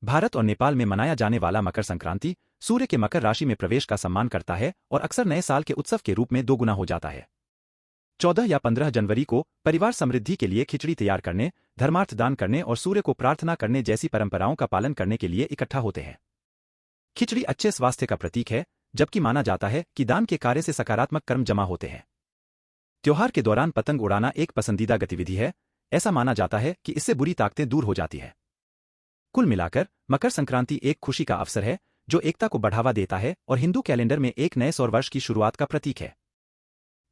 भारत और नेपाल में मनाया जाने वाला मकर संक्रांति सूर्य के मकर राशि में प्रवेश का सम्मान करता है और अक्सर नए साल के उत्सव के रूप में दोगुना हो जाता है। 14 या 15 जनवरी को परिवार समृद्धि के लिए खिचड़ी तैयार करने, धर्मार्थ दान करने और सूर्य को प्रार्थना करने जैसी परंपराओं का पालन करने के लिए इकट्ठा होते हैं। खिचड़ी अच्छे स्वास्थ्य का प्रतीक है, जबकि माना जाता है कि दान के कार्य से सकारात्मक कर्म जमा होते हैं। त्योहार के दौरान पतंग उड़ाना एक पसंदीदा गतिविधि है। ऐसा माना जाता है कि इससे बुरी ताकतें दूर हो जाती है। कुल मिलाकर मकर संक्रांति एक खुशी का अवसर है जो एकता को बढ़ावा देता है और हिंदू कैलेंडर में एक नए सौर वर्ष की शुरुआत का प्रतीक है।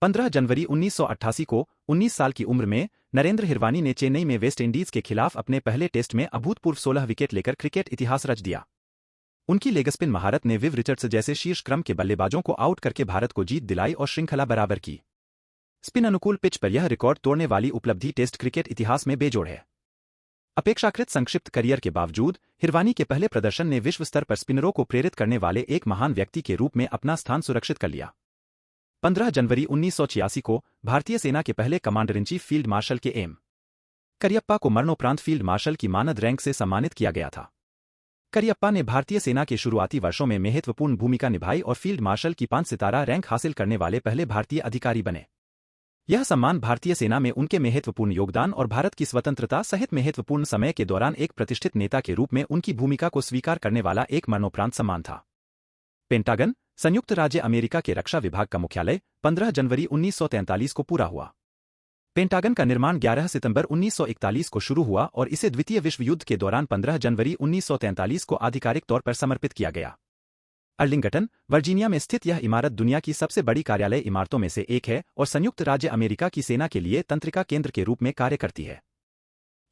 15 जनवरी 1988 को 19 साल की उम्र में नरेंद्र हिरवानी ने चेन्नई में वेस्टइंडीज के खिलाफ अपने पहले टेस्ट में अभूतपूर्व 16 विकेट लेकर क्रिकेट इतिहास रच दिया। उनकी लेग स्पिन महारत ने विव रिचर्ड्स जैसे शीर्ष क्रम के बल्लेबाजों को आउट करके भारत को जीत दिलाई और श्रृंखला बराबर की। स्पिन अनुकूल पिच पर यह रिकॉर्ड तोड़ने वाली उपलब्धि टेस्ट क्रिकेट इतिहास में बेजोड़ है। अपेक्षाकृत संक्षिप्त करियर के बावजूद हिरवानी के पहले प्रदर्शन ने विश्व स्तर पर स्पिनरों को प्रेरित करने वाले एक महान व्यक्ति के रूप में अपना स्थान सुरक्षित कर लिया। 15 जनवरी 1986 को भारतीय सेना के पहले commander in chief field marshal के एम करियप्पा को मरणोपरांत फील्ड मार्शल की मानद रैंक से सम्मानित किया गया था। करियप्पा ने भारतीय सेना के शुरुआती वर्षों में महत्वपूर्ण भूमिका निभाई और फील्ड मार्शल की 5 सितारा रैंक हासिल करने वाले पहले भारतीय अधिकारी बने। यह सम्मान भारतीय सेना में उनके महत्वपूर्ण योगदान और भारत की स्वतंत्रता सहित महत्वपूर्ण समय के दौरान एक प्रतिष्ठित नेता के रूप में उनकी भूमिका को स्वीकार करने वाला एक मरणोपरांत सम्मान था। पेंटागन, संयुक्त राज्य अमेरिका के रक्षा विभाग का मुख्यालय 15 जनवरी 1943 को पूरा हुआ। पेंटागन का निर्माण 11 सितंबर 1941 को शुरू हुआ और इसे द्वितीय विश्व युद्ध के दौरान 15 जनवरी 1943 को आधिकारिक तौर पर समर्पित किया गया। अर्लिंगटन, वर्जीनिया में स्थित यह इमारत दुनिया की सबसे बड़ी कार्यालय इमारतों में से एक है और संयुक्त राज्य अमेरिका की सेना के लिए तंत्रिका केंद्र के रूप में कार्य करती है।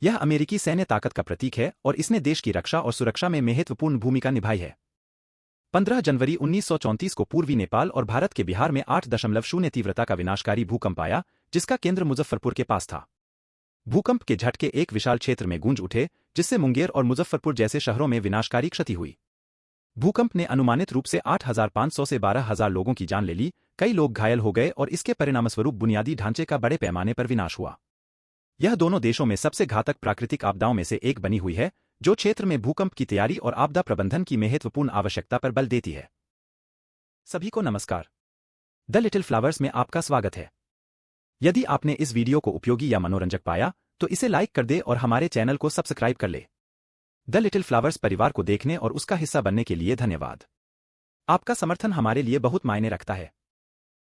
यह अमेरिकी सैन्य ताकत का प्रतीक है और इसने देश की रक्षा और सुरक्षा में महत्वपूर्ण भूमिका निभाई है। 15 जनवरी 1934 को पूर्वी नेपाल और भारत के बिहार में 8.0 तीव्रता का विनाशकारी भूकंप आया, जिसका केंद्र मुजफ्फरपुर के पास था। भूकंप के झटके एक विशाल क्षेत्र में गूंज उठे, जिससे मुंगेर और मुजफ्फरपुर जैसे शहरों में विनाशकारी क्षति हुई। भूकंप ने अनुमानित रूप से 8,500 से 12,000 लोगों की जान ले ली, कई लोग घायल हो गए और इसके परिणामस्वरूप बुनियादी ढांचे का बड़े पैमाने पर विनाश हुआ। यह दोनों देशों में सबसे घातक प्राकृतिक आपदाओं में से एक बनी हुई है, जो क्षेत्र में भूकंप की तैयारी और आपदा प्रबंधन की महत्वपूर्ण आवश्यकता पर बल देती है। सभी को नमस्कार। द लिटिल फ्लावर्स में आपका स्वागत है। यदि आपने इस वीडियो को उपयोगी या मनोरंजक पाया तो इसे लाइक कर दे और हमारे चैनल को सब्सक्राइब कर ले। द लिटिल फ्लावर्स परिवार को देखने और उसका हिस्सा बनने के लिए धन्यवाद। आपका समर्थन हमारे लिए बहुत मायने रखता है।